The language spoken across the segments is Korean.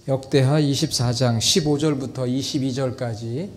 역대하 24장 15절부터 22절까지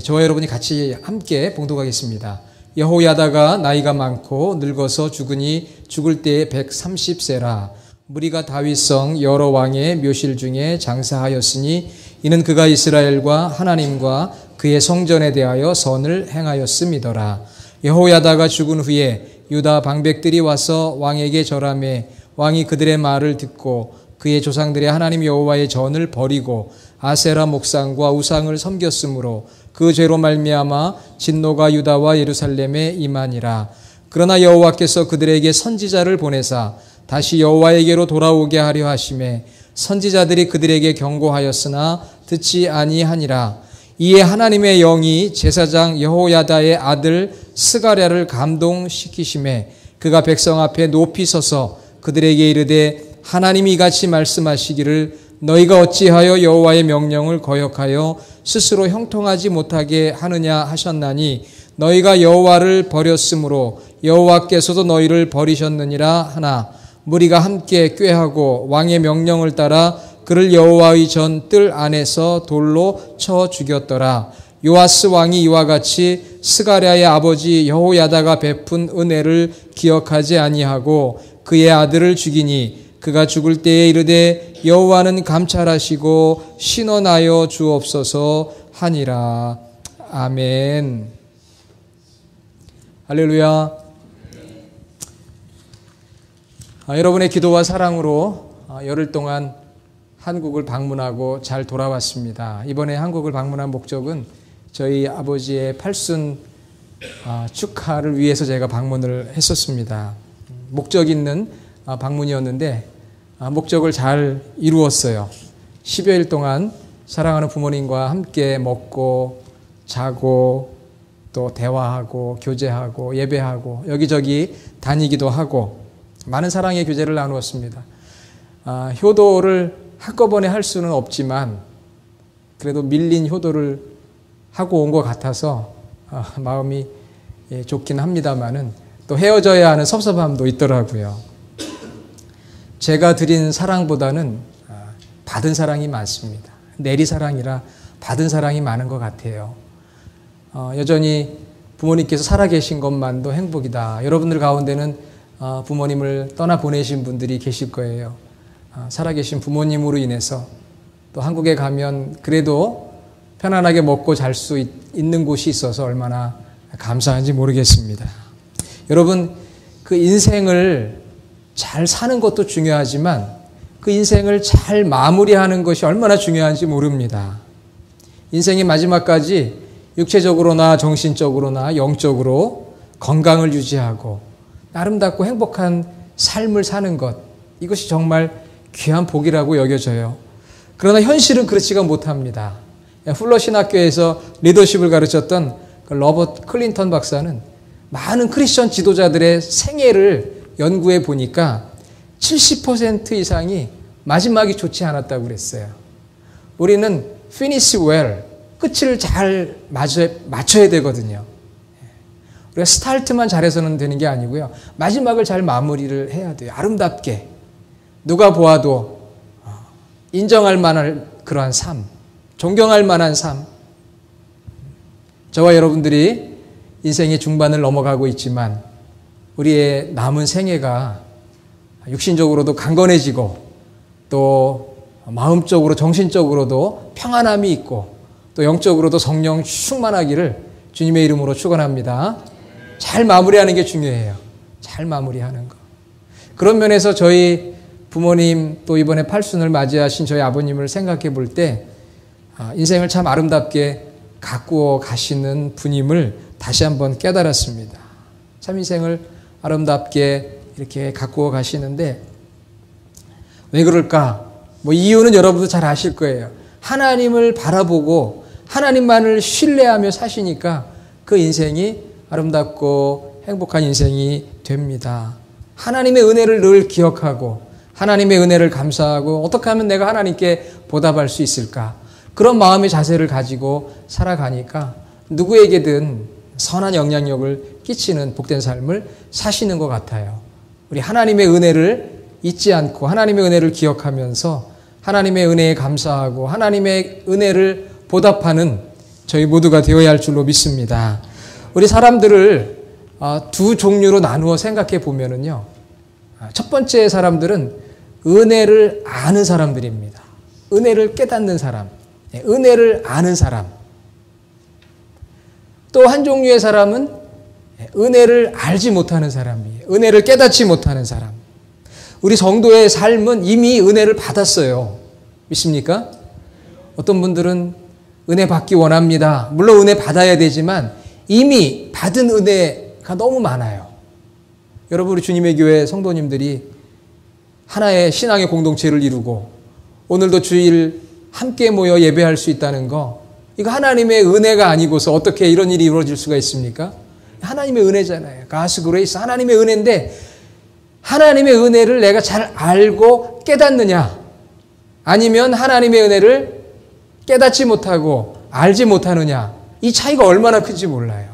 저와 여러분이 같이 함께 봉독하겠습니다. 여호야다가 나이가 많고 늙어서 죽으니 죽을 때에 130세라. 무리가 다윗성 여러 왕의 묘실 중에 장사하였으니 이는 그가 이스라엘과 하나님과 그의 성전에 대하여 선을 행하였음이더라. 여호야다가 죽은 후에 유다 방백들이 와서 왕에게 절하매 왕이 그들의 말을 듣고 그의 조상들의 하나님 여호와의 전을 버리고 아세라 목상과 우상을 섬겼으므로 그 죄로 말미암아 진노가 유다와 예루살렘에 임하니라. 그러나 여호와께서 그들에게 선지자를 보내사 다시 여호와에게로 돌아오게 하려 하심에 선지자들이 그들에게 경고하였으나 듣지 아니하니라. 이에 하나님의 영이 제사장 여호야다의 아들 스가랴를 감동시키심에 그가 백성 앞에 높이 서서 그들에게 이르되 하나님이 이같이 말씀하시기를 너희가 어찌하여 여호와의 명령을 거역하여 스스로 형통하지 못하게 하느냐 하셨나니 너희가 여호와를 버렸으므로 여호와께서도 너희를 버리셨느니라 하나 무리가 함께 꾀하고 왕의 명령을 따라 그를 여호와의 전 뜰 안에서 돌로 쳐 죽였더라. 요아스 왕이 이와 같이 스가랴의 아버지 여호야다가 베푼 은혜를 기억하지 아니하고 그의 아들을 죽이니 그가 죽을 때에 이르되 여호와는 감찰하시고 신원하여 주옵소서 하니라. 아멘. 할렐루야. 여러분의 기도와 사랑으로 열흘 동안 한국을 방문하고 잘 돌아왔습니다. 이번에 한국을 방문한 목적은 저희 아버지의 팔순 축하를 위해서 제가 방문을 했었습니다. 목적 있는 방문이었는데 목적을 잘 이루었어요. 10여일 동안 사랑하는 부모님과 함께 먹고 자고 또 대화하고 교제하고 예배하고 여기저기 다니기도 하고 많은 사랑의 교제를 나누었습니다. 효도를 한꺼번에 할 수는 없지만 그래도 밀린 효도를 하고 온 것 같아서 마음이 좋긴 합니다만은 또 헤어져야 하는 섭섭함도 있더라고요. 제가 드린 사랑보다는 받은 사랑이 많습니다. 내리사랑이라 받은 사랑이 많은 것 같아요. 여전히 부모님께서 살아계신 것만도 행복이다. 여러분들 가운데는 부모님을 떠나보내신 분들이 계실 거예요. 살아계신 부모님으로 인해서 또 한국에 가면 그래도 편안하게 먹고 잘 수 있는 곳이 있어서 얼마나 감사한지 모르겠습니다. 여러분, 그 인생을 잘 사는 것도 중요하지만 그 인생을 잘 마무리하는 것이 얼마나 중요한지 모릅니다. 인생의 마지막까지 육체적으로나 정신적으로나 영적으로 건강을 유지하고 아름답고 행복한 삶을 사는 것, 이것이 정말 귀한 복이라고 여겨져요. 그러나 현실은 그렇지가 못합니다. 풀러 신학교에서 리더십을 가르쳤던 로버트 클린턴 박사는 많은 크리스천 지도자들의 생애를 연구해 보니까 70% 이상이 마지막이 좋지 않았다고 그랬어요. 우리는 finish well, 끝을 잘 맞춰야 되거든요. 우리가 스타트만 잘해서는 되는 게 아니고요. 마지막을 잘 마무리를 해야 돼요. 아름답게. 누가 보아도 인정할 만한 그러한 삶, 존경할 만한 삶. 저와 여러분들이 인생의 중반을 넘어가고 있지만 우리의 남은 생애가 육신적으로도 강건해지고 또 마음적으로 정신적으로도 평안함이 있고 또 영적으로도 성령 충만하기를 주님의 이름으로 축원합니다. 잘 마무리하는 게 중요해요. 잘 마무리하는 거. 그런 면에서 저희 부모님 또 이번에 팔순을 맞이하신 저희 아버님을 생각해 볼 때 인생을 참 아름답게 가꾸어 가시는 분임을 다시 한번 깨달았습니다. 참 인생을 아름답게 이렇게 가꾸어 가시는데 왜 그럴까? 이유는 여러분도 잘 아실 거예요. 하나님을 바라보고 하나님만을 신뢰하며 사시니까 그 인생이 아름답고 행복한 인생이 됩니다. 하나님의 은혜를 늘 기억하고 하나님의 은혜를 감사하고 어떻게 하면 내가 하나님께 보답할 수 있을까? 그런 마음의 자세를 가지고 살아가니까 누구에게든 선한 영향력을 끼치는 복된 삶을 사시는 것 같아요. 우리 하나님의 은혜를 잊지 않고 하나님의 은혜를 기억하면서 하나님의 은혜에 감사하고 하나님의 은혜를 보답하는 저희 모두가 되어야 할 줄로 믿습니다. 우리 사람들을 두 종류로 나누어 생각해 보면은요. 첫 번째 사람들은 은혜를 아는 사람들입니다. 은혜를 깨닫는 사람, 은혜를 아는 사람. 또 한 종류의 사람은 은혜를 알지 못하는 사람이에요. 은혜를 깨닫지 못하는 사람. 우리 성도의 삶은 이미 은혜를 받았어요. 믿습니까? 어떤 분들은 은혜 받기 원합니다. 물론 은혜 받아야 되지만 이미 받은 은혜가 너무 많아요. 여러분, 우리 주님의 교회 성도님들이 하나의 신앙의 공동체를 이루고 오늘도 주일 함께 모여 예배할 수 있다는 거, 이거 하나님의 은혜가 아니고서 어떻게 이런 일이 이루어질 수가 있습니까? 하나님의 은혜잖아요. God's grace, 하나님의 은혜인데 하나님의 은혜를 내가 잘 알고 깨닫느냐, 아니면 하나님의 은혜를 깨닫지 못하고 알지 못하느냐, 이 차이가 얼마나 큰지 몰라요.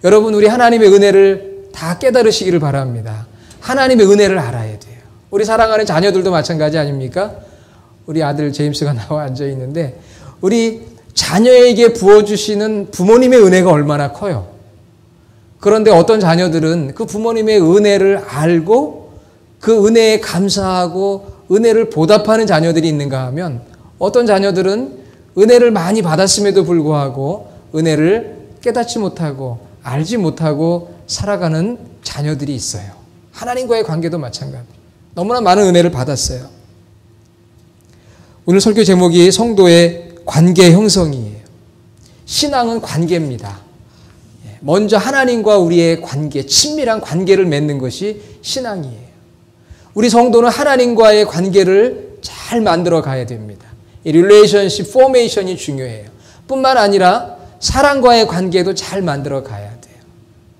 여러분, 우리 하나님의 은혜를 다 깨달으시기를 바랍니다. 하나님의 은혜를 알아야 돼요. 우리 사랑하는 자녀들도 마찬가지 아닙니까? 우리 아들 제임스가 나와 앉아 있는데 우리 자녀에게 부어주시는 부모님의 은혜가 얼마나 커요. 그런데 어떤 자녀들은 그 부모님의 은혜를 알고 그 은혜에 감사하고 은혜를 보답하는 자녀들이 있는가 하면, 어떤 자녀들은 은혜를 많이 받았음에도 불구하고 은혜를 깨닫지 못하고 알지 못하고 살아가는 자녀들이 있어요. 하나님과의 관계도 마찬가지. 너무나 많은 은혜를 받았어요. 오늘 설교 제목이 성도의 관계 형성이에요. 신앙은 관계입니다. 먼저 하나님과 우리의 관계, 친밀한 관계를 맺는 것이 신앙이에요. 우리 성도는 하나님과의 관계를 잘 만들어 가야 됩니다. 이 릴레이션십 포메이션이 중요해요. 뿐만 아니라 사랑과의 관계도 잘 만들어 가야 돼요.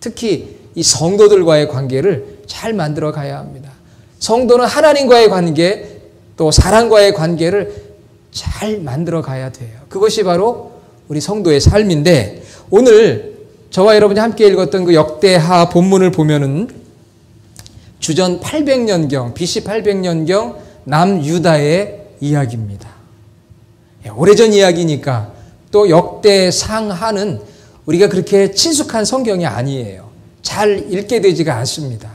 특히 이 성도들과의 관계를 잘 만들어 가야 합니다. 성도는 하나님과의 관계, 또 사랑과의 관계를 잘 만들어 가야 돼요. 그것이 바로 우리 성도의 삶인데, 오늘 저와 여러분이 함께 읽었던 그 역대하 본문을 보면은 주전 800년경, BC 800년경 남유다의 이야기입니다. 오래전 이야기니까 또 역대상하는 우리가 그렇게 친숙한 성경이 아니에요. 잘 읽게 되지가 않습니다.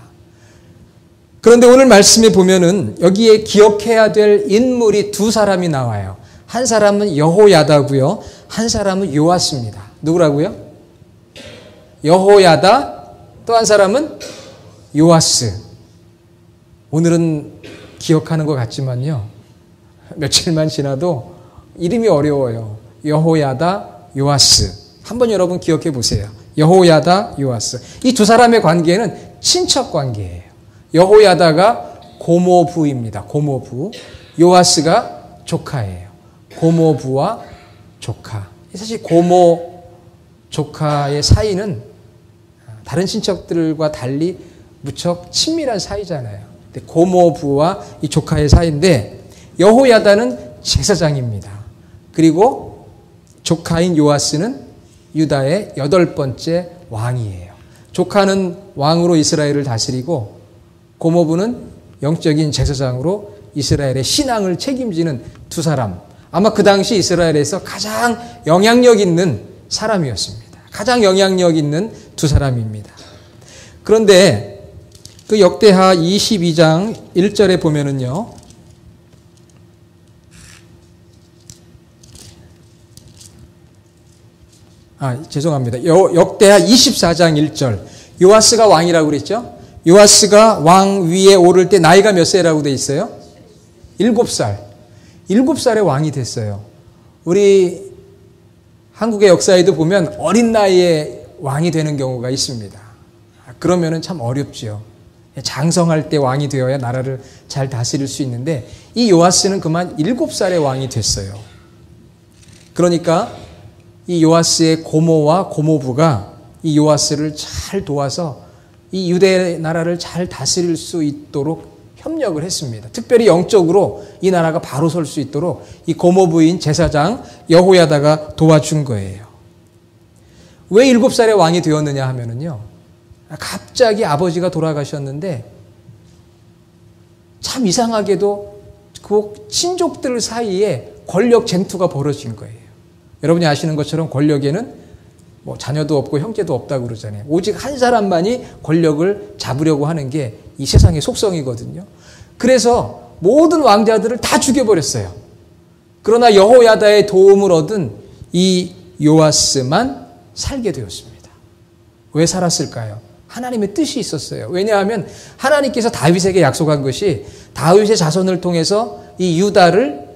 그런데 오늘 말씀에 보면은 여기에 기억해야 될 인물이 두 사람이 나와요. 한 사람은 여호야다고요. 한 사람은 요아스입니다. 누구라고요? 여호야다, 또 한 사람은 요아스. 오늘은 기억하는 것 같지만요, 며칠만 지나도 이름이 어려워요. 여호야다, 요아스. 한번 여러분 기억해 보세요. 여호야다, 요아스. 이 두 사람의 관계는 친척 관계예요. 여호야다가 고모부입니다. 고모부. 요아스가 조카예요. 고모부와 조카. 사실 고모, 조카의 사이는 다른 친척들과 달리 무척 친밀한 사이잖아요. 근데 고모부와 이 조카의 사이인데, 여호야다는 제사장입니다. 그리고 조카인 요아스는 유다의 8번째 왕이에요. 조카는 왕으로 이스라엘을 다스리고 고모부는 영적인 제사장으로 이스라엘의 신앙을 책임지는 두 사람. 아마 그 당시 이스라엘에서 가장 영향력 있는 사람이었습니다. 가장 영향력 있는 두 사람입니다. 그런데 그 역대하 22장 1절에 보면은요, 죄송합니다. 역대하 24장 1절. 요아스가 왕이라고 그랬죠? 요아스가 왕 위에 오를 때 나이가 몇 세라고 돼 있어요? 7살. 7살에 왕이 됐어요. 우리 한국의 역사에도 보면 어린 나이에 왕이 되는 경우가 있습니다. 그러면은 참 어렵죠. 장성할 때 왕이 되어야 나라를 잘 다스릴 수 있는데, 이 요아스는 그만 7살에 왕이 됐어요. 그러니까 이 요아스의 고모와 고모부가 이 요아스를 잘 도와서 이 유대 나라를 잘 다스릴 수 있도록 협력을 했습니다. 특별히 영적으로 이 나라가 바로 설 수 있도록 이 고모부인 제사장 여호야다가 도와준 거예요. 왜 7살에 왕이 되었느냐 하면은요, 갑자기 아버지가 돌아가셨는데 참 이상하게도 그 친족들 사이에 권력 쟁투가 벌어진 거예요. 여러분이 아시는 것처럼 권력에는 뭐 자녀도 없고 형제도 없다고 그러잖아요. 오직 한 사람만이 권력을 잡으려고 하는 게 이 세상의 속성이거든요. 그래서 모든 왕자들을 다 죽여버렸어요. 그러나 여호야다의 도움을 얻은 이 요아스만 살게 되었습니다. 왜 살았을까요? 하나님의 뜻이 있었어요. 왜냐하면 하나님께서 다윗에게 약속한 것이 다윗의 자손을 통해서 이 유다를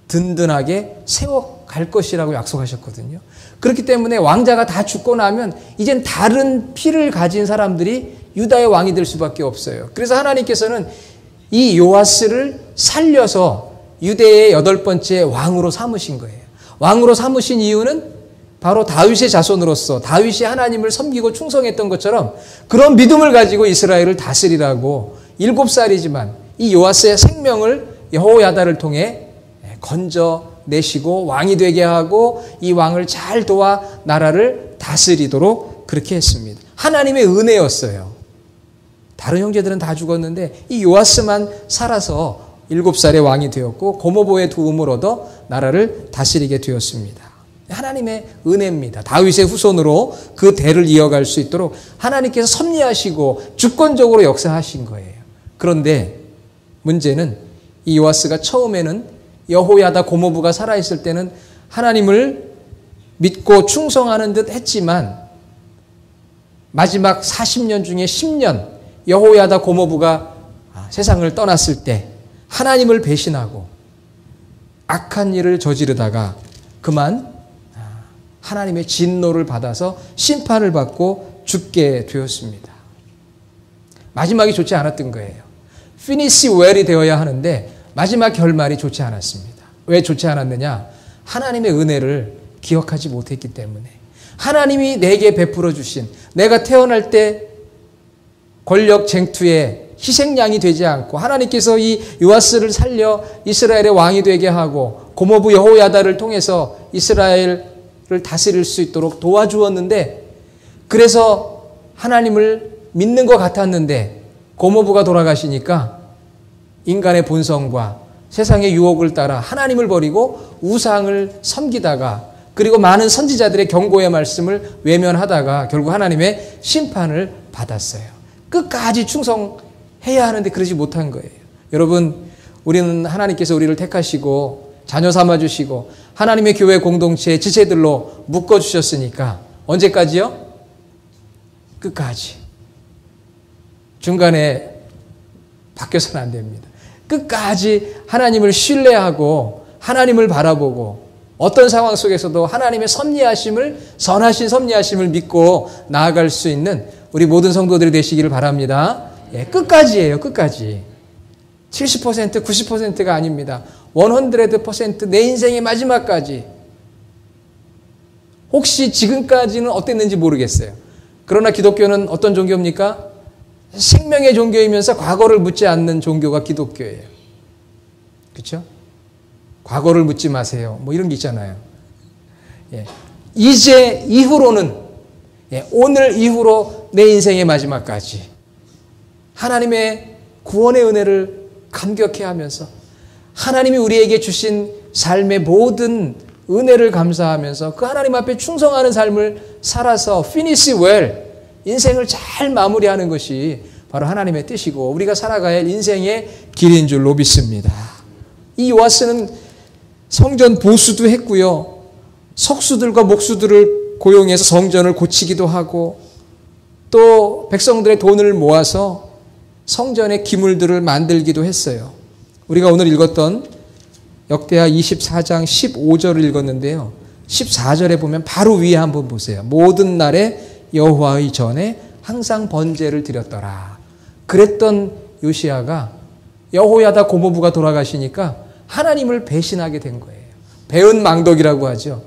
든든하게 세워갈 것이라고 약속하셨거든요. 그렇기 때문에 왕자가 다 죽고 나면 이젠 다른 피를 가진 사람들이 유다의 왕이 될 수밖에 없어요. 그래서 하나님께서는 이 요아스를 살려서 유대의 8번째 왕으로 삼으신 거예요. 왕으로 삼으신 이유는 바로 다윗의 자손으로서 다윗이 하나님을 섬기고 충성했던 것처럼 그런 믿음을 가지고 이스라엘을 다스리라고 7살이지만 이 요아스의 생명을 여호야다를 통해 건져내시고 왕이 되게 하고 이 왕을 잘 도와 나라를 다스리도록 그렇게 했습니다. 하나님의 은혜였어요. 다른 형제들은 다 죽었는데 이 요아스만 살아서 7살의 왕이 되었고 고모보의 도움을 얻어 나라를 다스리게 되었습니다. 하나님의 은혜입니다. 다윗의 후손으로 그 대를 이어갈 수 있도록 하나님께서 섭리하시고 주권적으로 역사하신 거예요. 그런데 문제는 이 요아스가 처음에는 여호야다 고모부가 살아있을 때는 하나님을 믿고 충성하는 듯 했지만 마지막 40년 중에 10년 여호야다 고모부가 세상을 떠났을 때 하나님을 배신하고 악한 일을 저지르다가 그만 하나님의 진노를 받아서 심판을 받고 죽게 되었습니다. 마지막이 좋지 않았던 거예요. 피니시 웰이 되어야 하는데 마지막 결말이 좋지 않았습니다. 왜 좋지 않았느냐? 하나님의 은혜를 기억하지 못했기 때문에. 하나님이 내게 베풀어 주신, 내가 태어날 때 권력 쟁투에 희생양이 되지 않고 하나님께서 이 요아스를 살려 이스라엘의 왕이 되게 하고 고모부 여호야다를 통해서 이스라엘을 다스릴 수 있도록 도와주었는데, 그래서 하나님을 믿는 것 같았는데 고모부가 돌아가시니까 인간의 본성과 세상의 유혹을 따라 하나님을 버리고 우상을 섬기다가, 그리고 많은 선지자들의 경고의 말씀을 외면하다가 결국 하나님의 심판을 받았어요. 끝까지 충성해야 하는데 그러지 못한 거예요. 여러분, 우리는 하나님께서 우리를 택하시고 자녀 삼아주시고 하나님의 교회 공동체의 지체들로 묶어주셨으니까 언제까지요? 끝까지. 중간에 바뀌어서는 안 됩니다. 끝까지 하나님을 신뢰하고 하나님을 바라보고 어떤 상황 속에서도 하나님의 섭리하심을, 선하신 섭리하심을 믿고 나아갈 수 있는 우리 모든 성도들이 되시기를 바랍니다. 예, 끝까지예요. 끝까지. 70%, 90%가 아닙니다. 100% 내 인생의 마지막까지. 혹시 지금까지는 어땠는지 모르겠어요. 그러나 기독교는 어떤 종교입니까? 생명의 종교이면서 과거를 묻지 않는 종교가 기독교예요. 그렇죠? 과거를 묻지 마세요. 뭐 이런 게 있잖아요. 예. 이제 이후로는, 오늘 이후로 내 인생의 마지막까지 하나님의 구원의 은혜를 감격해하면서 하나님이 우리에게 주신 삶의 모든 은혜를 감사하면서 그 하나님 앞에 충성하는 삶을 살아서 finish well, 인생을 잘 마무리하는 것이 바로 하나님의 뜻이고 우리가 살아가야 할 인생의 길인 줄로 믿습니다. 이 요아스는 성전 보수도 했고요. 석수들과 목수들을 고용해서 성전을 고치기도 하고 또 백성들의 돈을 모아서 성전의 기물들을 만들기도 했어요. 우리가 오늘 읽었던 역대하 24장 15절을 읽었는데요. 14절에 보면 바로 위에 한번 보세요. 모든 날에 여호와의 전에 항상 번제를 드렸더라. 그랬던 요시야가 여호야다 고모부가 돌아가시니까 하나님을 배신하게 된 거예요. 배은망덕이라고 하죠.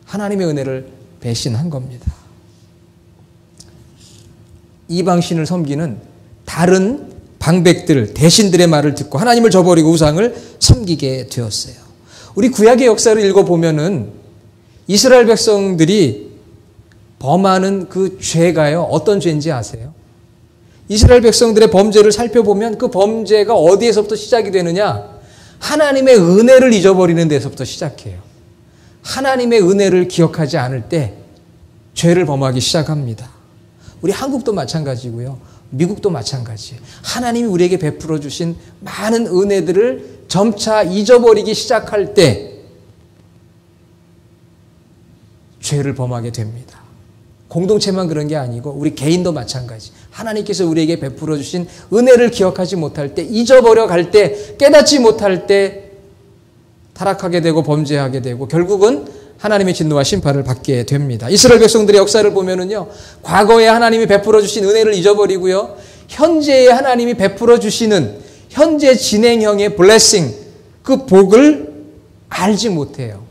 하나님의 은혜를 배신한 겁니다. 이방신을 섬기는 다른 방백들, 대신들의 말을 듣고 하나님을 저버리고 우상을 섬기게 되었어요. 우리 구약의 역사를 읽어보면은 이스라엘 백성들이 범하는 그 죄가요, 어떤 죄인지 아세요? 이스라엘 백성들의 범죄를 살펴보면 그 범죄가 어디에서부터 시작이 되느냐? 하나님의 은혜를 잊어버리는 데서부터 시작해요. 하나님의 은혜를 기억하지 않을 때 죄를 범하기 시작합니다. 우리 한국도 마찬가지고요. 미국도 마찬가지예요. 하나님이 우리에게 베풀어 주신 많은 은혜들을 점차 잊어버리기 시작할 때 죄를 범하게 됩니다. 공동체만 그런 게 아니고 우리 개인도 마찬가지. 하나님께서 우리에게 베풀어 주신 은혜를 기억하지 못할 때, 잊어버려 갈 때, 깨닫지 못할 때 타락하게 되고 범죄하게 되고 결국은 하나님의 진노와 심판을 받게 됩니다. 이스라엘 백성들의 역사를 보면은요, 과거에 하나님이 베풀어 주신 은혜를 잊어버리고요, 현재에 하나님이 베풀어 주시는 현재 진행형의 블레싱, 그 복을 알지 못해요.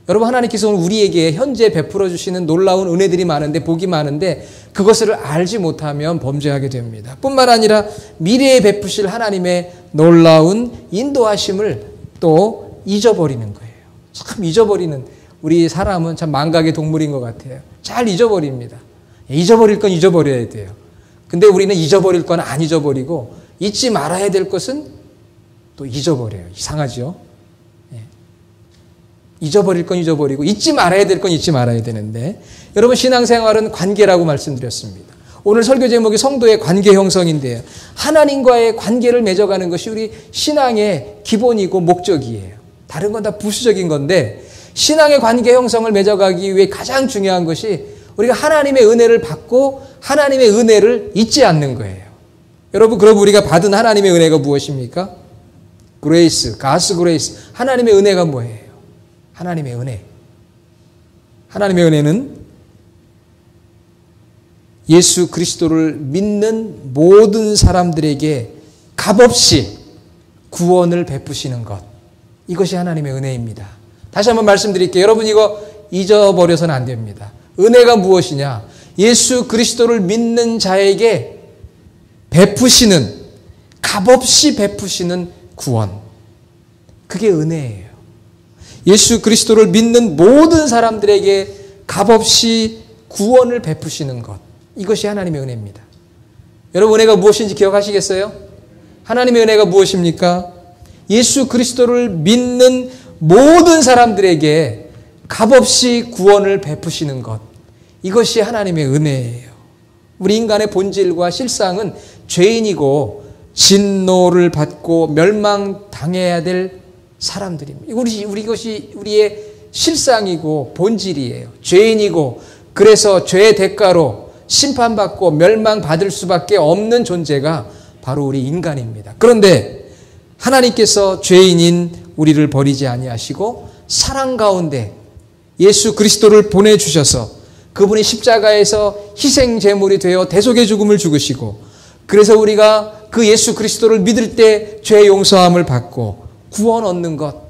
여러분, 하나님께서 우리에게 현재 베풀어 주시는 놀라운 은혜들이 많은데, 복이 많은데 그것을 알지 못하면 범죄하게 됩니다. 뿐만 아니라 미래에 베푸실 하나님의 놀라운 인도하심을 또 잊어버리는 거예요. 참 잊어버리는, 우리 사람은 참 망각의 동물인 것 같아요. 잘 잊어버립니다. 잊어버릴 건 잊어버려야 돼요. 근데 우리는 잊어버릴 건 안 잊어버리고 잊지 말아야 될 것은 또 잊어버려요. 이상하죠? 잊어버릴 건 잊어버리고 잊지 말아야 될 건 잊지 말아야 되는데, 여러분, 신앙생활은 관계라고 말씀드렸습니다. 오늘 설교 제목이 성도의 관계 형성인데요. 하나님과의 관계를 맺어가는 것이 우리 신앙의 기본이고 목적이에요. 다른 건 다 부수적인 건데, 신앙의 관계 형성을 맺어가기 위해 가장 중요한 것이 우리가 하나님의 은혜를 받고 하나님의 은혜를 잊지 않는 거예요. 여러분, 그럼 우리가 받은 하나님의 은혜가 무엇입니까? 그레이스, 가스 그레이스. 하나님의 은혜가 뭐예요? 하나님의 은혜. 하나님의 은혜는 예수 그리스도를 믿는 모든 사람들에게 값없이 구원을 베푸시는 것. 이것이 하나님의 은혜입니다. 다시 한번 말씀드릴게요. 여러분, 이거 잊어버려서는 안 됩니다. 은혜가 무엇이냐? 예수 그리스도를 믿는 자에게 베푸시는, 값없이 베푸시는 구원. 그게 은혜예요. 예수 그리스도를 믿는 모든 사람들에게 값없이 구원을 베푸시는 것. 이것이 하나님의 은혜입니다. 여러분, 은혜가 무엇인지 기억하시겠어요? 하나님의 은혜가 무엇입니까? 예수 그리스도를 믿는 모든 사람들에게 값없이 구원을 베푸시는 것. 이것이 하나님의 은혜예요. 우리 인간의 본질과 실상은 죄인이고 진노를 받고 멸망당해야 될 사람들입니다. 이것이 우리의 실상이고 본질이에요. 죄인이고, 그래서 죄의 대가로 심판받고 멸망받을 수밖에 없는 존재가 바로 우리 인간입니다. 그런데 하나님께서 죄인인 우리를 버리지 아니하시고 사랑 가운데 예수 그리스도를 보내주셔서 그분이 십자가에서 희생 제물이 되어 대속의 죽음을 죽으시고, 그래서 우리가 그 예수 그리스도를 믿을 때 죄 용서함을 받고 구원 얻는 것,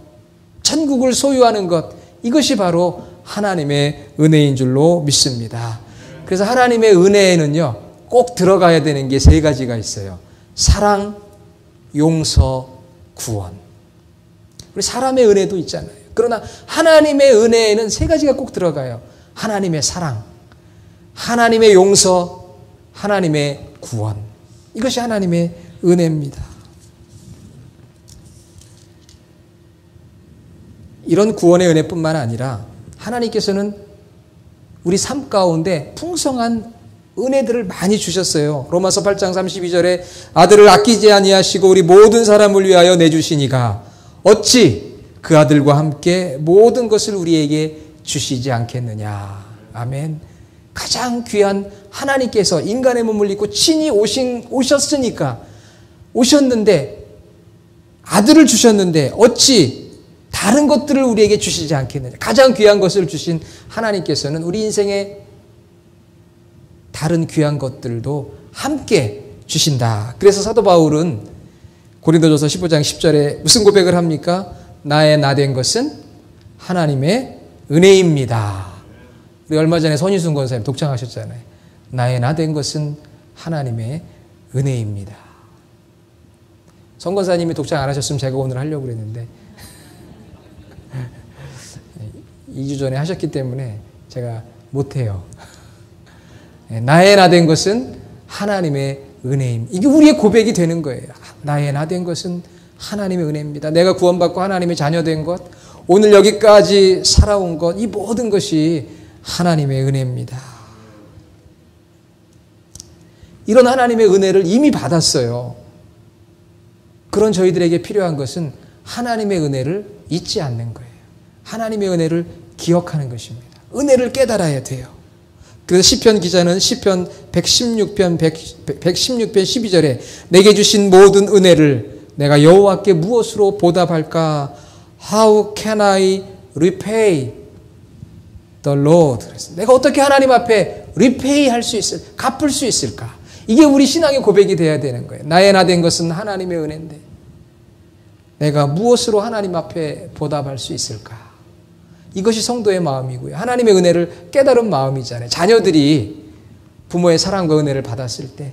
천국을 소유하는 것, 이것이 바로 하나님의 은혜인 줄로 믿습니다. 그래서 하나님의 은혜에는요, 꼭 들어가야 되는 게 세 가지가 있어요. 사랑, 용서, 구원. 우리 사람의 은혜도 있잖아요. 그러나 하나님의 은혜에는 세 가지가 꼭 들어가요. 하나님의 사랑, 하나님의 용서, 하나님의 구원. 이것이 하나님의 은혜입니다. 이런 구원의 은혜뿐만 아니라 하나님께서는 우리 삶 가운데 풍성한 은혜들을 많이 주셨어요. 로마서 8장 32절에 아들을 아끼지 아니하시고 우리 모든 사람을 위하여 내주시니가 어찌 그 아들과 함께 모든 것을 우리에게 주시지 않겠느냐. 아멘. 가장 귀한 하나님께서 인간의 몸을 입고 친히 오셨으니까, 오셨는데 아들을 주셨는데 어찌 다른 것들을 우리에게 주시지 않겠느냐. 가장 귀한 것을 주신 하나님께서는 우리 인생에 다른 귀한 것들도 함께 주신다. 그래서 사도 바울은 고린도전서 15장 10절에 무슨 고백을 합니까? 나의 나 된 것은 하나님의 은혜입니다. 우리 얼마 전에 손희순 권사님 독창하셨잖아요. 나의 나 된 것은 하나님의 은혜입니다. son 권사님이 독창 안 하셨으면 제가 오늘 하려고 그랬는데 2주 전에 하셨기 때문에 제가 못해요. 나의 나 된 것은 하나님의 은혜입니다. 이게 우리의 고백이 되는 거예요. 나의 나 된 것은 하나님의 은혜입니다. 내가 구원받고 하나님의 자녀된 것, 오늘 여기까지 살아온 것, 이 모든 것이 하나님의 은혜입니다. 이런 하나님의 은혜를 이미 받았어요. 그런 저희들에게 필요한 것은 하나님의 은혜를 잊지 않는 거예요. 하나님의 은혜를 기억하는 것입니다. 은혜를 깨달아야 돼요. 그래서 시편 기자는 시편 116편 12절에 내게 주신 모든 은혜를 내가 여호와께 무엇으로 보답할까? How can I repay the Lord? 내가 어떻게 하나님 앞에 repay 할 수 있을까? 갚을 수 있을까? 이게 우리 신앙의 고백이 돼야 되는 거예요. 나의 나 된 것은 하나님의 은혜인데 내가 무엇으로 하나님 앞에 보답할 수 있을까? 이것이 성도의 마음이고요. 하나님의 은혜를 깨달은 마음이잖아요. 자녀들이 부모의 사랑과 은혜를 받았을 때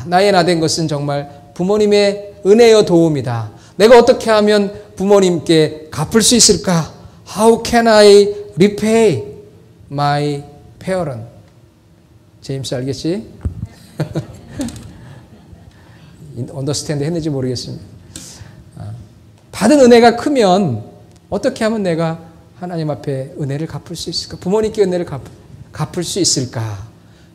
나의 나 된 것은 정말 부모님의 은혜여 도움이다. 내가 어떻게 하면 부모님께 갚을 수 있을까? How can I repay my parent? 제임스 알겠지? 언더스탠드 했는지 모르겠습니다. 받은 은혜가 크면 어떻게 하면 내가 하나님 앞에 은혜를 갚을 수 있을까? 부모님께 은혜를 갚을 수 있을까?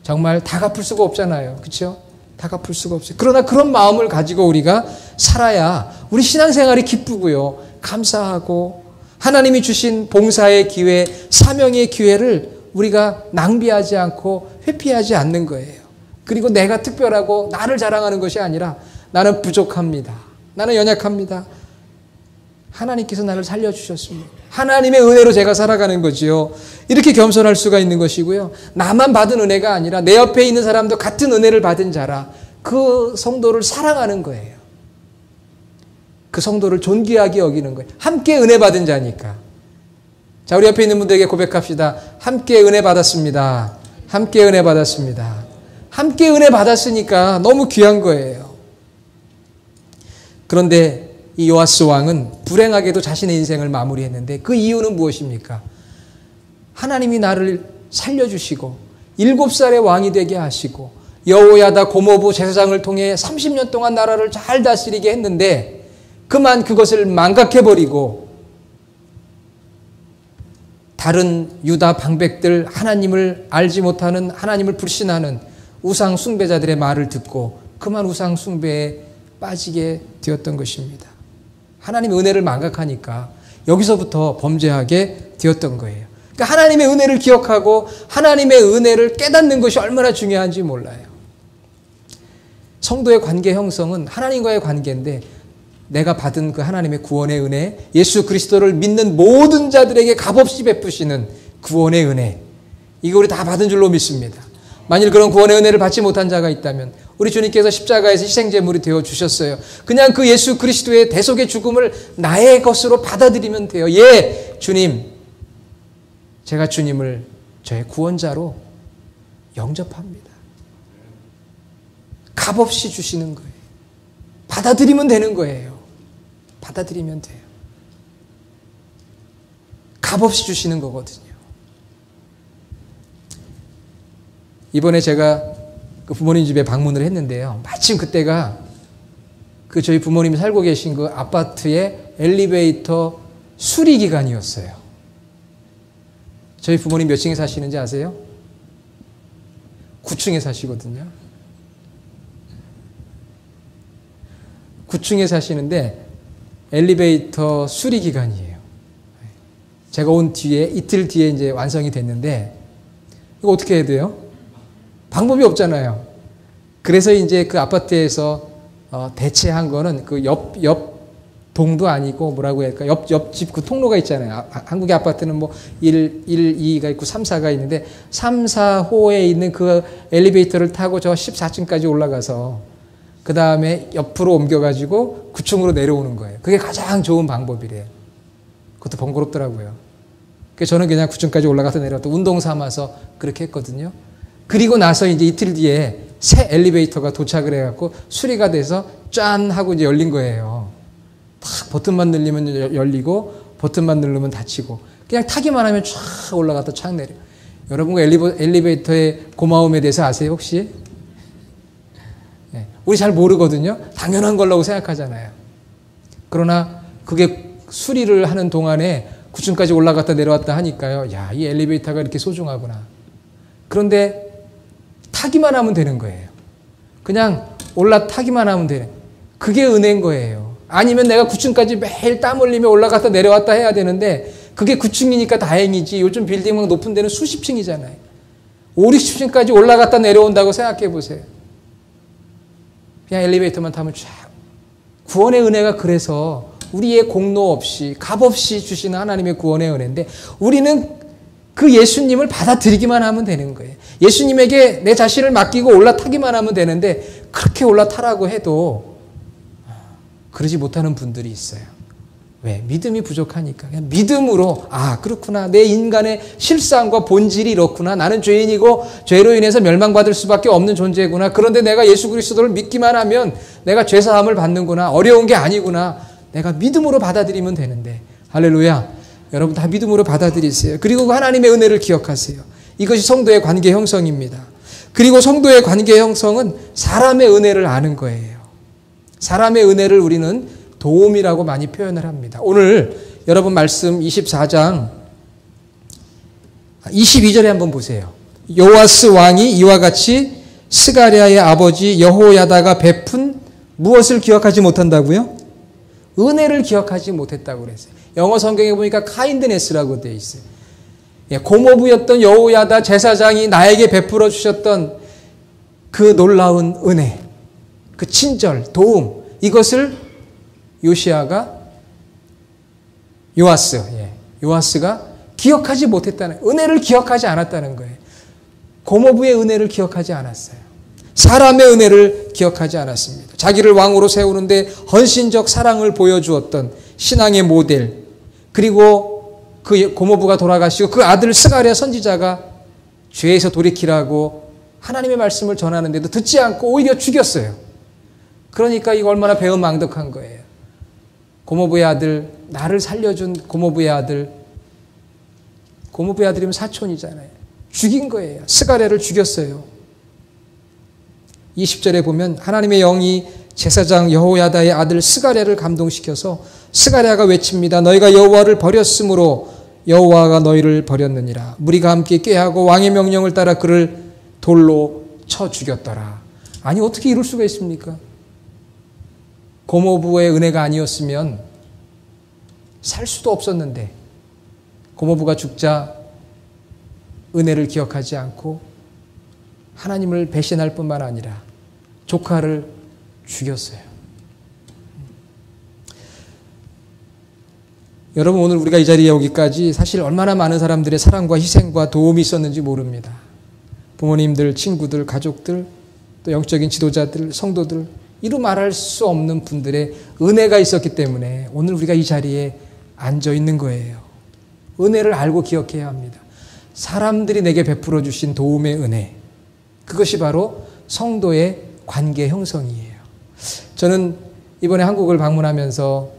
정말 다 갚을 수가 없잖아요. 그렇죠? 다 갚을 수가 없어요. 그러나 그런 마음을 가지고 우리가 살아야 우리 신앙생활이 기쁘고요. 감사하고 하나님이 주신 봉사의 기회, 사명의 기회를 우리가 낭비하지 않고 회피하지 않는 거예요. 그리고 내가 특별하고 나를 자랑하는 것이 아니라 나는 부족합니다. 나는 연약합니다. 하나님께서 나를 살려주셨습니다. 하나님의 은혜로 제가 살아가는 거지요. 이렇게 겸손할 수가 있는 것이고요. 나만 받은 은혜가 아니라 내 옆에 있는 사람도 같은 은혜를 받은 자라 그 성도를 사랑하는 거예요. 그 성도를 존귀하게 여기는 거예요. 함께 은혜 받은 자니까. 자, 우리 옆에 있는 분들에게 고백합시다. 함께 은혜 받았습니다. 함께 은혜 받았습니다. 함께 은혜 받았으니까 너무 귀한 거예요. 그런데 이 요아스 왕은 불행하게도 자신의 인생을 마무리했는데 그 이유는 무엇입니까? 하나님이 나를 살려주시고 7살의 왕이 되게 하시고 여호야다 고모부 제사장을 통해 30년 동안 나라를 잘 다스리게 했는데 그만 그것을 망각해버리고 다른 유다 방백들 하나님을 알지 못하는 하나님을 불신하는 우상 숭배자들의 말을 듣고 그만 우상 숭배에 빠지게 되었던 것입니다. 하나님의 은혜를 망각하니까 여기서부터 범죄하게 되었던 거예요. 그러니까 하나님의 은혜를 기억하고 하나님의 은혜를 깨닫는 것이 얼마나 중요한지 몰라요. 성도의 관계 형성은 하나님과의 관계인데 내가 받은 그 하나님의 구원의 은혜, 예수 그리스도를 믿는 모든 자들에게 값없이 베푸시는 구원의 은혜, 이거 우리 다 받은 줄로 믿습니다. 만일 그런 구원의 은혜를 받지 못한 자가 있다면 우리 주님께서 십자가에서 희생제물이 되어 주셨어요. 그냥 그 예수 그리스도의 대속의 죽음을 나의 것으로 받아들이면 돼요. 예, 주님, 제가 주님을 저의 구원자로 영접합니다. 값없이 주시는 거예요. 받아들이면 되는 거예요. 받아들이면 돼요. 값없이 주시는 거거든요. 이번에 제가 그 부모님 집에 방문을 했는데요. 마침 그때가 그 저희 부모님이 살고 계신 그 아파트의 엘리베이터 수리 기간이었어요. 저희 부모님 몇 층에 사시는지 아세요? 9층에 사시거든요. 9층에 사시는데 엘리베이터 수리 기간이에요. 제가 온 뒤에 이틀 뒤에 이제 완성이 됐는데 이거 어떻게 해야 돼요? 방법이 없잖아요. 그래서 이제 그 아파트에서 대체한 거는 그 옆 동도 아니고 뭐라고 해야 할까? 옆집 그 통로가 있잖아요. 한국의 아파트는 뭐 1, 2가 있고 3, 4가 있는데 3, 4호에 있는 그 엘리베이터를 타고 저 14층까지 올라가서 그 다음에 옆으로 옮겨가지고 9층으로 내려오는 거예요. 그게 가장 좋은 방법이래요. 그것도 번거롭더라고요. 그래서 저는 그냥 9층까지 올라가서 내려왔다. 운동 삼아서 그렇게 했거든요. 그리고 나서 이제 이틀 뒤에 새 엘리베이터가 도착을 해갖고 수리가 돼서 짠 하고 이제 열린 거예요. 탁 버튼만 누르면 열리고 버튼만 누르면 닫히고 그냥 타기만 하면 쫙 올라갔다 쫙 내려. 여러분과 엘리베이터의 고마움에 대해서 아세요 혹시? 우리 잘 모르거든요. 당연한 걸라고 생각하잖아요. 그러나 그게 수리를 하는 동안에 9층까지 올라갔다 내려왔다 하니까요. 야, 이 엘리베이터가 이렇게 소중하구나. 그런데 타기만 하면 되는 거예요. 그냥 올라타기만 하면 되는. 그게 은혜인 거예요. 아니면 내가 9층까지 매일 땀 흘리며 올라갔다 내려왔다 해야 되는데 그게 9층이니까 다행이지. 요즘 빌딩 막 높은 데는 수십 층이잖아요. 5, 60층까지 올라갔다 내려온다고 생각해 보세요. 그냥 엘리베이터만 타면 쫙. 구원의 은혜가 그래서 우리의 공로 없이 값 없이 주시는 하나님의 구원의 은혜인데 우리는 그 예수님을 받아들이기만 하면 되는 거예요. 예수님에게 내 자신을 맡기고 올라타기만 하면 되는데 그렇게 올라타라고 해도 그러지 못하는 분들이 있어요. 왜? 믿음이 부족하니까. 그냥 믿음으로 아 그렇구나. 내 인간의 실상과 본질이 이렇구나. 나는 죄인이고 죄로 인해서 멸망받을 수밖에 없는 존재구나. 그런데 내가 예수 그리스도를 믿기만 하면 내가 죄사함을 받는구나. 어려운 게 아니구나. 내가 믿음으로 받아들이면 되는데 할렐루야. 여러분 다 믿음으로 받아들이세요. 그리고 하나님의 은혜를 기억하세요. 이것이 성도의 관계 형성입니다. 그리고 성도의 관계 형성은 사람의 은혜를 아는 거예요. 사람의 은혜를 우리는 도움이라고 많이 표현을 합니다. 오늘 여러분 말씀 24장 22절에 한번 보세요. 요아스 왕이 이와 같이 스가랴의 아버지 여호야다가 베푼 무엇을 기억하지 못한다고요? 은혜를 기억하지 못했다고 그랬어요. 영어 성경에 보니까 카인드네스라고 되어 있어요. 고모부였던 여호야다 제사장이 나에게 베풀어 주셨던 그 놀라운 은혜, 그 친절, 도움, 이것을 요아스가 기억하지 못했다는, 은혜를 기억하지 않았다는 거예요. 고모부의 은혜를 기억하지 않았어요. 사람의 은혜를 기억하지 않았습니다. 자기를 왕으로 세우는데 헌신적 사랑을 보여주었던 신앙의 모델, 그리고 그 고모부가 돌아가시고 그 아들 스가랴 선지자가 죄에서 돌이키라고 하나님의 말씀을 전하는데도 듣지 않고 오히려 죽였어요. 그러니까 이거 얼마나 배은망덕한 거예요. 고모부의 아들, 나를 살려준 고모부의 아들, 고모부의 아들이면 사촌이잖아요. 죽인 거예요. 스가랴를 죽였어요. 20절에 보면 하나님의 영이 제사장 여호야다의 아들 스가랴를 감동시켜서 스가랴가 외칩니다. 너희가 여호와를 버렸으므로 여호와가 너희를 버렸느니라. 무리가 함께 꾀하고 왕의 명령을 따라 그를 돌로 쳐 죽였더라. 아니 어떻게 이럴 수가 있습니까? 고모부의 은혜가 아니었으면 살 수도 없었는데 고모부가 죽자 은혜를 기억하지 않고 하나님을 배신할 뿐만 아니라 조카를 죽였어요. 여러분 오늘 우리가 이 자리에 오기까지 사실 얼마나 많은 사람들의 사랑과 희생과 도움이 있었는지 모릅니다. 부모님들, 친구들, 가족들, 또 영적인 지도자들, 성도들, 이루 말할 수 없는 분들의 은혜가 있었기 때문에 오늘 우리가 이 자리에 앉아 있는 거예요. 은혜를 알고 기억해야 합니다. 사람들이 내게 베풀어 주신 도움의 은혜, 그것이 바로 성도의 관계 형성이에요. 저는 이번에 한국을 방문하면서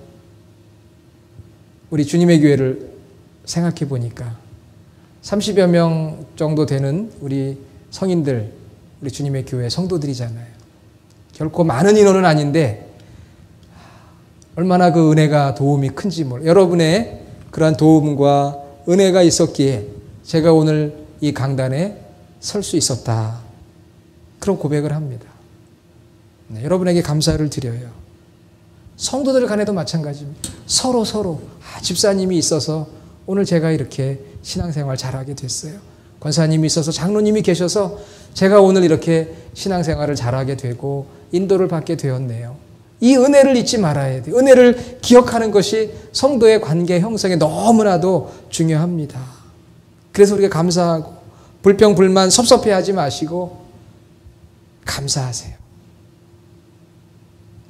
우리 주님의 교회를 생각해 보니까 30여 명 정도 되는 우리 성인들, 우리 주님의 교회 성도들이잖아요. 결코 많은 인원은 아닌데 얼마나 그 은혜가 도움이 큰지 몰라요. 여러분의 그러한 도움과 은혜가 있었기에 제가 오늘 이 강단에 설 수 있었다. 그런 고백을 합니다. 네, 여러분에게 감사를 드려요. 성도들 간에도 마찬가지입니다. 서로 집사님이 있어서 오늘 제가 이렇게 신앙생활 잘하게 됐어요. 권사님이 있어서 장로님이 계셔서 제가 오늘 이렇게 신앙생활을 잘하게 되고 인도를 받게 되었네요. 이 은혜를 잊지 말아야 돼요. 은혜를 기억하는 것이 성도의 관계 형성에 너무나도 중요합니다. 그래서 우리가 감사하고 불평, 불만, 섭섭해하지 마시고 감사하세요.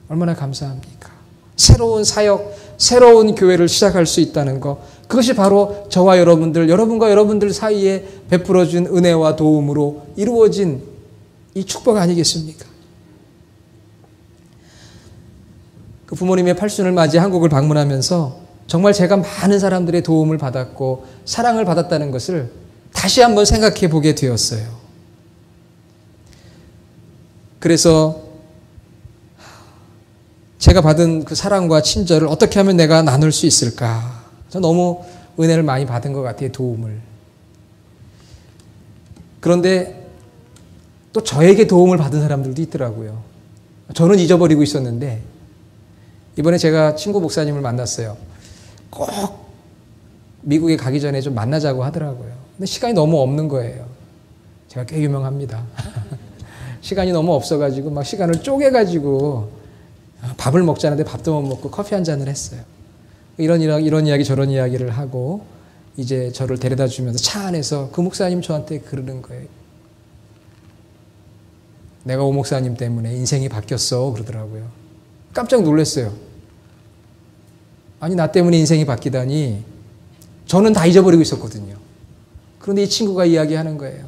얼마나 감사합니까? 새로운 사역, 새로운 교회를 시작할 수 있다는 것, 그것이 바로 저와 여러분들, 여러분과 여러분들 사이에 베풀어준 은혜와 도움으로 이루어진 이 축복 아니겠습니까? 그 부모님의 팔순을 맞이 한국을 방문하면서 정말 제가 많은 사람들의 도움을 받았고 사랑을 받았다는 것을 다시 한번 생각해 보게 되었어요. 그래서 제가 받은 그 사랑과 친절을 어떻게 하면 내가 나눌 수 있을까? 저 너무 은혜를 많이 받은 것 같아요, 도움을. 그런데 또 저에게 도움을 받은 사람들도 있더라고요. 저는 잊어버리고 있었는데 이번에 제가 친구 목사님을 만났어요. 꼭 미국에 가기 전에 좀 만나자고 하더라고요. 근데 시간이 너무 없는 거예요. 제가 꽤 유명합니다. 시간이 너무 없어가지고 막 시간을 쪼개가지고 밥을 먹자는데 밥도 못 먹고 커피 한 잔을 했어요. 이런 이야기 저런 이야기를 하고 이제 저를 데려다 주면서 차 안에서 그 목사님 저한테 그러는 거예요. 내가 오 목사님 때문에 인생이 바뀌었어 그러더라고요. 깜짝 놀랐어요. 아니 나 때문에 인생이 바뀌다니. 저는 다 잊어버리고 있었거든요. 그런데 이 친구가 이야기하는 거예요.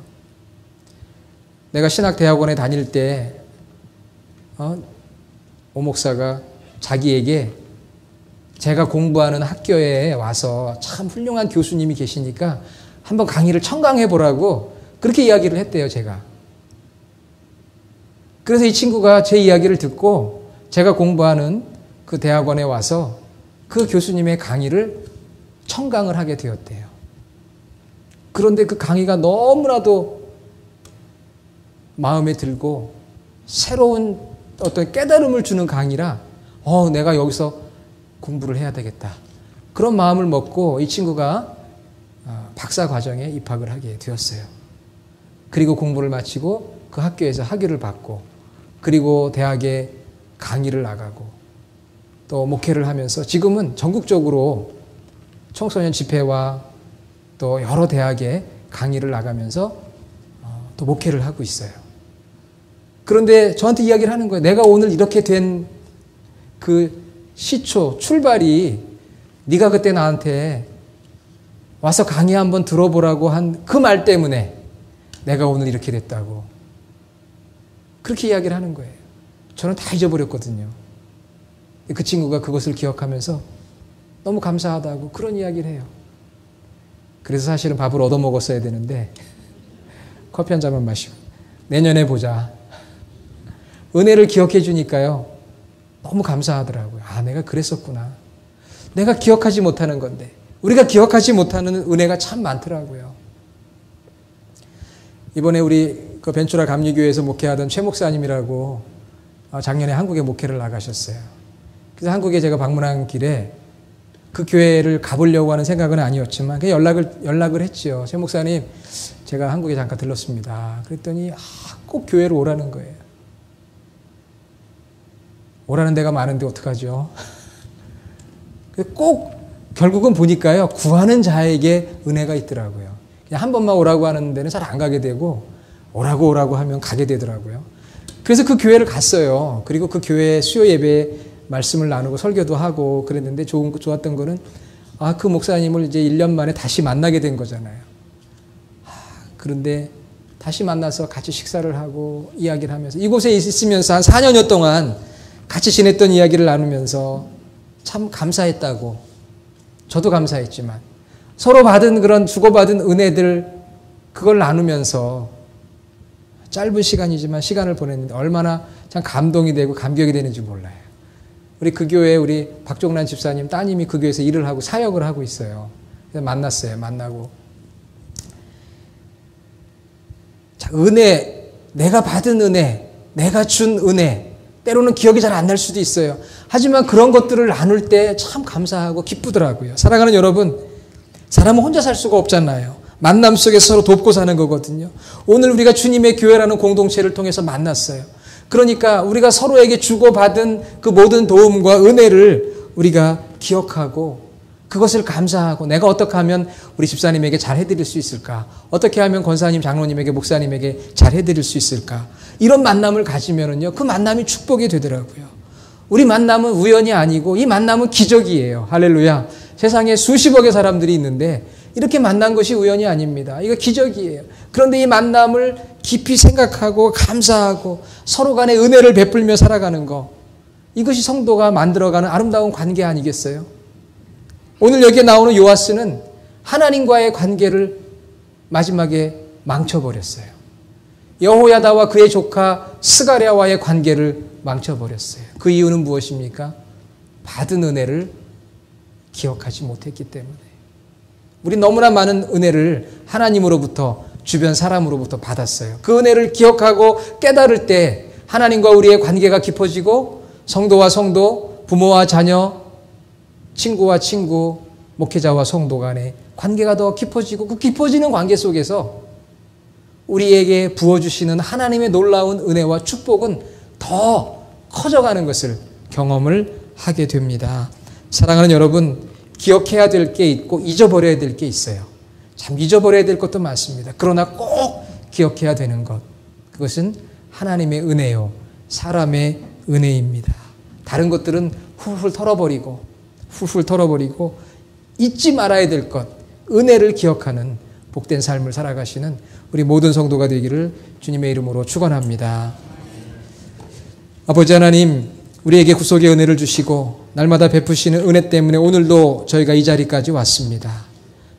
내가 신학대학원에 다닐 때 오 목사가 자기에게 제가 공부하는 학교에 와서 참 훌륭한 교수님이 계시니까 한번 강의를 청강해 보라고 그렇게 이야기를 했대요, 제가. 그래서 이 친구가 제 이야기를 듣고 제가 공부하는 그 대학원에 와서 그 교수님의 강의를 청강을 하게 되었대요. 그런데 그 강의가 너무나도 마음에 들고 새로운 어떤 깨달음을 주는 강의라 내가 여기서 공부를 해야 되겠다. 그런 마음을 먹고 이 친구가 박사 과정에 입학을 하게 되었어요. 그리고 공부를 마치고 그 학교에서 학위를 받고 그리고 대학에 강의를 나가고 또 목회를 하면서 지금은 전국적으로 청소년 집회와 또 여러 대학에 강의를 나가면서 또 목회를 하고 있어요. 그런데 저한테 이야기를 하는 거예요. 내가 오늘 이렇게 된 그 시초, 출발이 네가 그때 나한테 와서 강의 한번 들어보라고 한 그 말 때문에 내가 오늘 이렇게 됐다고. 그렇게 이야기를 하는 거예요. 저는 다 잊어버렸거든요. 그 친구가 그것을 기억하면서 너무 감사하다고 그런 이야기를 해요. 그래서 사실은 밥을 얻어먹었어야 되는데 커피 한 잔만 마시고 내년에 보자. 은혜를 기억해 주니까요. 너무 감사하더라고요. 내가 그랬었구나. 내가 기억하지 못하는 건데 우리가 기억하지 못하는 은혜가 참 많더라고요. 이번에 우리 그 벤추라 감리교회에서 목회하던 최 목사님이라고 작년에 한국에 목회를 나가셨어요. 그래서 한국에 제가 방문한 길에 그 교회를 가보려고 하는 생각은 아니었지만 그냥 연락을 했죠. 최 목사님, 제가 한국에 잠깐 들렀습니다. 그랬더니 꼭 교회로 오라는 거예요. 오라는 데가 많은데 어떡하죠? 꼭 결국은 보니까요. 구하는 자에게 은혜가 있더라고요. 그냥 한 번만 오라고 하는 데는 잘 안 가게 되고 오라고 하면 가게 되더라고요. 그래서 그 교회를 갔어요. 그리고 그 교회 수요 예배 말씀을 나누고 설교도 하고 그랬는데 좋았던 거는 그 목사님을 이제 1년 만에 다시 만나게 된 거잖아요. 그런데 다시 만나서 같이 식사를 하고 이야기를 하면서 이곳에 있으면서 한 4년여 동안 같이 지냈던 이야기를 나누면서 참 감사했다고. 저도 감사했지만 서로 받은 그런 주고받은 은혜들 그걸 나누면서 짧은 시간이지만 시간을 보냈는데 얼마나 참 감동이 되고 감격이 되는지 몰라요. 우리 그 교회에 우리 박종란 집사님 따님이 그 교회에서 일을 하고 사역을 하고 있어요. 그래서 만났어요. 만나고 자, 은혜, 내가 받은 은혜, 내가 준 은혜 때로는 기억이 잘 안 날 수도 있어요. 하지만 그런 것들을 나눌 때 참 감사하고 기쁘더라고요. 사랑하는 여러분, 사람은 혼자 살 수가 없잖아요. 만남 속에서 서로 돕고 사는 거거든요. 오늘 우리가 주님의 교회라는 공동체를 통해서 만났어요. 그러니까 우리가 서로에게 주고받은 그 모든 도움과 은혜를 우리가 기억하고 그것을 감사하고 내가 어떻게 하면 우리 집사님에게 잘 해드릴 수 있을까? 어떻게 하면 권사님, 장로님에게, 목사님에게 잘 해드릴 수 있을까? 이런 만남을 가지면은요, 그 만남이 축복이 되더라고요. 우리 만남은 우연이 아니고 이 만남은 기적이에요. 할렐루야. 세상에 수십억의 사람들이 있는데 이렇게 만난 것이 우연이 아닙니다. 이거 기적이에요. 그런데 이 만남을 깊이 생각하고 감사하고 서로 간에 은혜를 베풀며 살아가는 것, 이것이 성도가 만들어가는 아름다운 관계 아니겠어요? 오늘 여기에 나오는 요아스는 하나님과의 관계를 마지막에 망쳐버렸어요. 여호야다와 그의 조카 스가랴와의 관계를 망쳐버렸어요. 그 이유는 무엇입니까? 받은 은혜를 기억하지 못했기 때문에. 우리 너무나 많은 은혜를 하나님으로부터, 주변 사람으로부터 받았어요. 그 은혜를 기억하고 깨달을 때 하나님과 우리의 관계가 깊어지고 성도와 성도, 부모와 자녀, 친구와 친구, 목회자와 성도 간의 관계가 더 깊어지고 그 깊어지는 관계 속에서 우리에게 부어주시는 하나님의 놀라운 은혜와 축복은 더 커져가는 것을 경험을 하게 됩니다. 사랑하는 여러분, 기억해야 될 게 있고 잊어버려야 될 게 있어요. 참 잊어버려야 될 것도 많습니다. 그러나 꼭 기억해야 되는 것, 그것은 하나님의 은혜요, 사람의 은혜입니다. 다른 것들은 훌훌 털어버리고 잊지 말아야 될 것, 은혜를 기억하는 복된 삶을 살아가시는 우리 모든 성도가 되기를 주님의 이름으로 축원합니다. 아버지 하나님, 우리에게 구속의 은혜를 주시고 날마다 베푸시는 은혜 때문에 오늘도 저희가 이 자리까지 왔습니다.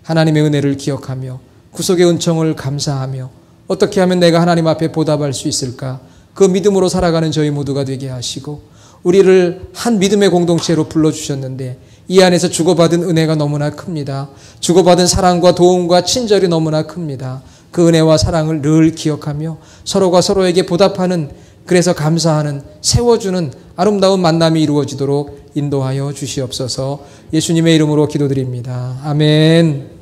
하나님의 은혜를 기억하며 구속의 은총을 감사하며 어떻게 하면 내가 하나님 앞에 보답할 수 있을까? 그 믿음으로 살아가는 저희 모두가 되게 하시고 우리를 한 믿음의 공동체로 불러주셨는데 이 안에서 주고받은 은혜가 너무나 큽니다. 주고받은 사랑과 도움과 친절이 너무나 큽니다. 그 은혜와 사랑을 늘 기억하며 서로가 서로에게 보답하는, 그래서 감사하는, 세워주는 아름다운 만남이 이루어지도록 인도하여 주시옵소서. 예수님의 이름으로 기도드립니다. 아멘.